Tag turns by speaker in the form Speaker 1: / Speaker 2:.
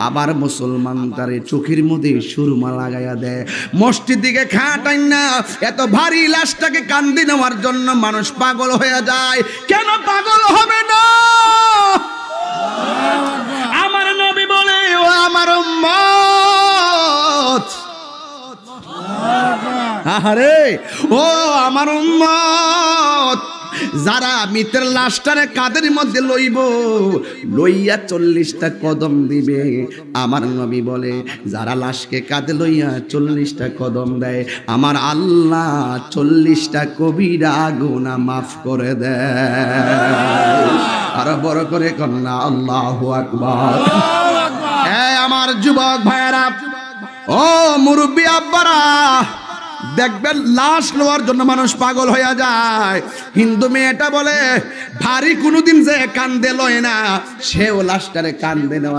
Speaker 1: আবার মুসলমান তারে চোখের মধ্যে সুরমা লাগাইয়া দেয়। মসজিদ দিকে খাটাই না, এত ভারী লাশটাকে কান্দি নেওয়ার জন্য মানুষ পাগল হয়ে যায়। কেন পাগল হবে না? আমার নবী বলে, ও আমার উম্মত, আরে ও আমার উম্মত, যারা মৃতের লাশটারে কাঁধের মধ্যে লইয়া 40টা কদম দিবে। আমার নবী বলে, যারা লাশকে কাঁধে লইয়া 40টা কদম দেয়, আমার আল্লাহ 40টা কবিরা গুনাহ মাফ করে দেয়। আরো বড় করে কন্যা আল্লাহু আকবার। এই আমার যুবক ভাইয়েরা, ও মুরব্বী আব্বারা, দেখবেন লাশ নেওয়ার জন্য মানুষ পাগল হয়ে যায়। হিন্দু মেয়েটা বলে, ভারী কোনোদিন যে কান্দে লয় না, সেও লাশটারে কান্দে নেওয়া